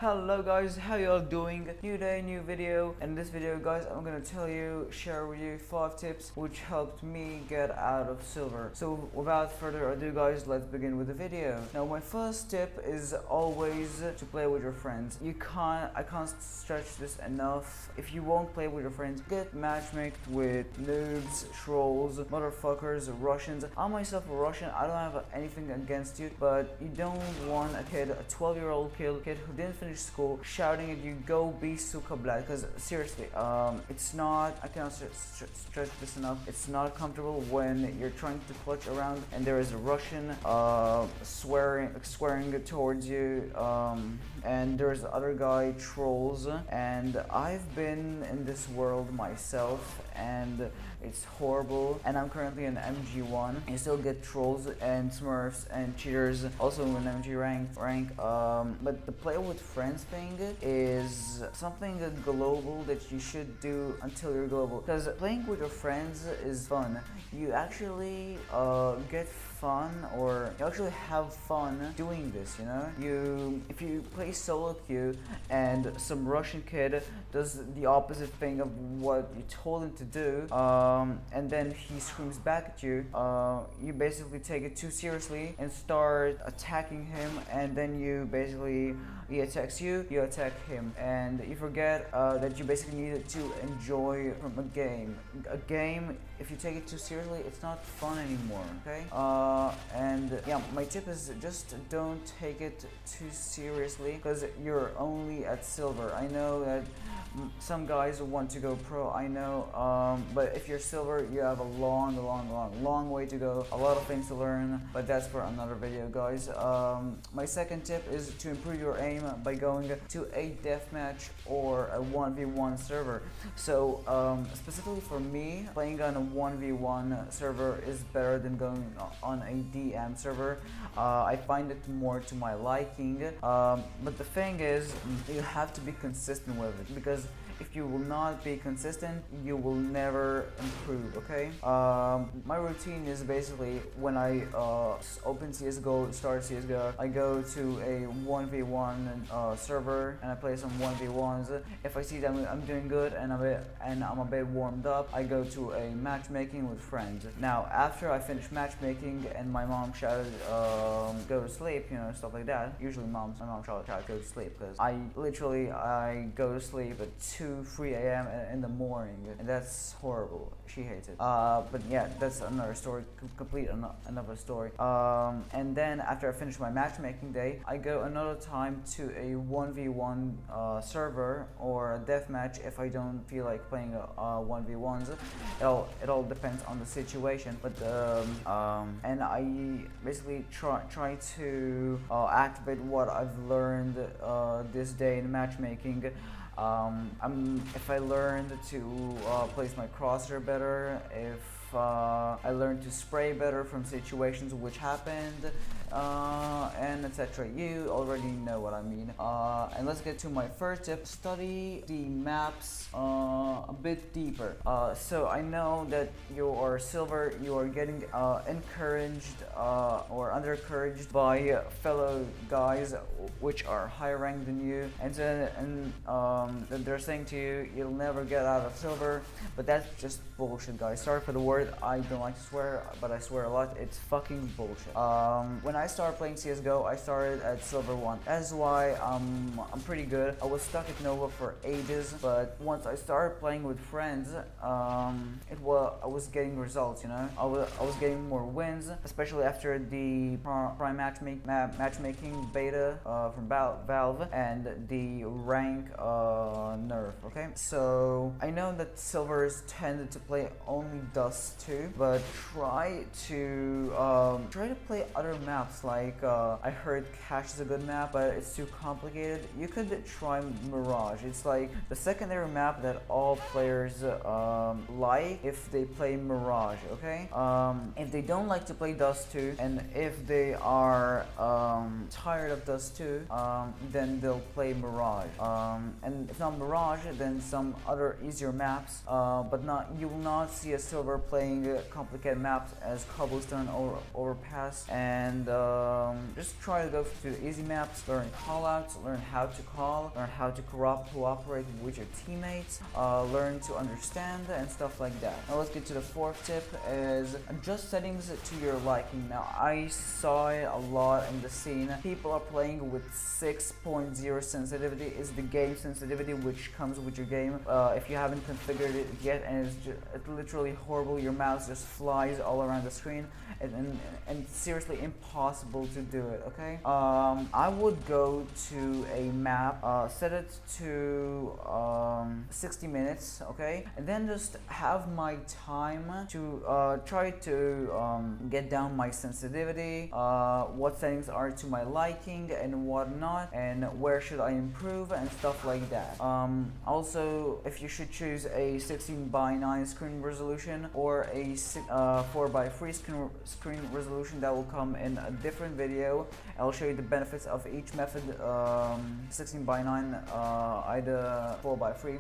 Hello guys, how y'all doing? New day, new video. In this video guys, I'm gonna share with you 5 tips which helped me get out of silver. So without further ado guys, let's begin with the video. Now my first tip is always to play with your friends. I can't stretch this enough. If you won't play with your friends, get matchmaked with noobs, trolls, motherfuckers, Russians. I'm myself a Russian, I don't have anything against you, but you don't want a 12-year-old kid who didn't finish school shouting at you, go be suka blad, because seriously, it's not, I cannot stress this enough, it's not comfortable when you're trying to clutch around and there is a Russian swearing towards you, and there's other guy trolls, and I've been in this world myself and it's horrible, and I'm currently in MG1. You still get trolls and smurfs and cheaters also in MG rank, but the play with friends thing is something global that you should do until you're global, because playing with your friends is fun. You actually get fun, or you actually have fun doing this, you know? If you play solo queue and some Russian kid does the opposite thing of what you told him to do, and then he screams back at you, you basically take it too seriously and start attacking him, and then he attacks you, you attack him, and you forget that you basically needed to enjoy from a game. A game, if you take it too seriously, it's not fun anymore, okay? And yeah, my tip is just don't take it too seriously, because you're only at silver. I know that some guys want to go pro, I know, but if you're silver, you have a long way to go, a lot of things to learn, but that's for another video guys. My second tip is to improve your aim by going to a deathmatch or a 1v1 server. So specifically for me, playing on a 1v1 server is better than going on a DM server. I find it more to my liking, but the thing is, you have to be consistent with it, because if you will not be consistent, you will never improve, okay? My routine is basically when I open CSGO, start CSGO, I go to a 1v1 server and I play some 1v1s. If I see that I'm doing good and I'm a bit warmed up, I go to a matchmaking with friends. Now, after I finish matchmaking and my mom shouted, go to sleep, you know, stuff like that. Usually my mom shouted, go to sleep, because I go to sleep at 3 a.m. in the morning, and that's horrible. She hates it. But yeah, that's another story, another story. And then after I finish my matchmaking day, I go another time to a 1v1 server or a deathmatch if I don't feel like playing 1v1s. It all depends on the situation, but and I basically try to activate what I've learned this day in matchmaking. If I learned to place my crosshair better, if I learned to spray better from situations which happened, and etc. You already know what I mean. And let's get to my first tip. Study the maps a bit deeper. So I know that you are silver, you are getting encouraged or underencouraged by fellow guys which are higher ranked than you, and they're saying to you, you'll never get out of silver, but that's just bullshit, guys. Sorry for the word, I don't like to swear, but I swear a lot. It's fucking bullshit. When I started playing CSGO, I started at silver 1. That's why I'm pretty good. I was stuck at Nova for ages, but once I started playing with friends, I was getting results, you know? I was getting more wins, especially after the prime matchmaking beta from Valve and the rank nerf, okay? So I know that silvers tended to play only Dust 2, but try to play other maps, like I heard Cache is a good map, but it's too complicated. You could try Mirage. It's like the secondary map that all players like if they play Mirage, okay? If they don't like to play Dust 2, and if they are tired of Dust 2, then they'll play Mirage. And if not Mirage, then some other easier maps, but you will not see a silver playing complicated maps as Cobblestone or Overpass and just try to go through the easy maps, learn callouts, learn how to call, learn how to cooperate with your teammates, learn to understand and stuff like that. Now let's get to the fourth tip, is adjust settings to your liking. Now I saw it a lot in the scene. People are playing with 6.0 sensitivity. Is the game sensitivity which comes with your game. If you haven't configured it yet, and it's literally horrible. Your mouse just flies all around the screen, and it's seriously impossible to do it. Okay, I would go to a map, set it to 60 minutes, okay, and then just have my time to try to get down my sensitivity, what settings are to my liking and what not, and where should I improve and stuff like that. Also, if you should choose a 16:9 screen resolution or a 4:3 screen resolution, that will come in a different video. I'll show you the benefits of each method, 16:9, either 4:3.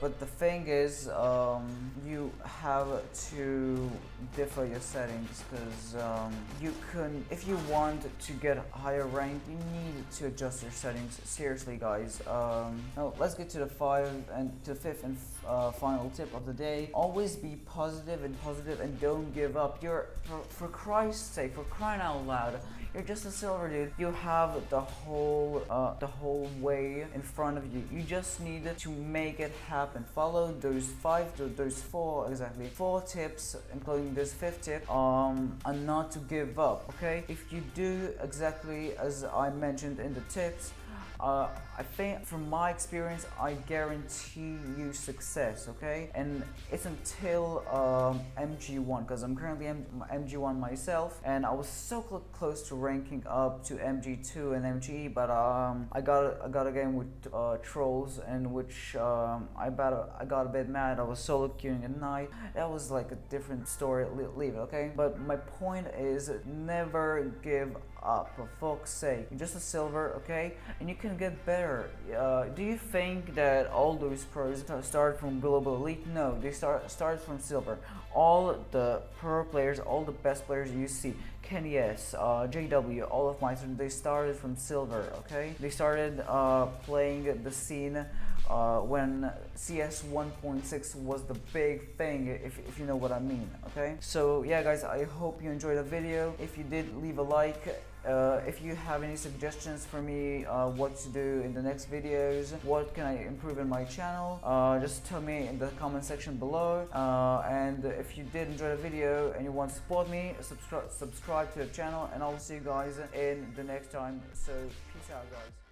But the thing is, you have to differ your settings, because you can, if you want to get higher rank, you need to adjust your settings. Seriously, guys. Now let's get to the fifth and final tip of the day. Always be positive and don't give up. For Christ's sake, for crying out loud, you're just a silver, dude. You have the whole way in front of you. You just need to make it happen. Follow those four tips, including this fifth tip, and not to give up. Okay, if you do exactly as I mentioned in the tips, I think from my experience, I guarantee you success, okay? And it's until MG1, because I'm currently MG1 myself, and I was so close to ranking up to MG2 and MGE, but I got a game with trolls, in which I got a bit mad. I was solo queuing at night. That was like a different story. Leave it, okay? But my point is, never give up, for fuck's sake. You're just a silver, okay? And you can get better. Do you think that all those pros started from global elite? No, they started from silver. All the pro players, all the best players you see, Kenny S, JW, all of my students, they started from silver, okay? They started playing the scene when CS 1.6 was the big thing, if you know what I mean, okay? So yeah, guys, I hope you enjoyed the video. If you did, leave a like. If you have any suggestions for me, what to do in the next videos, what can I improve in my channel, just tell me in the comment section below. And if you did enjoy the video and you want to support me, subscribe to the channel, and I'll see you guys in the next time. So peace out, guys.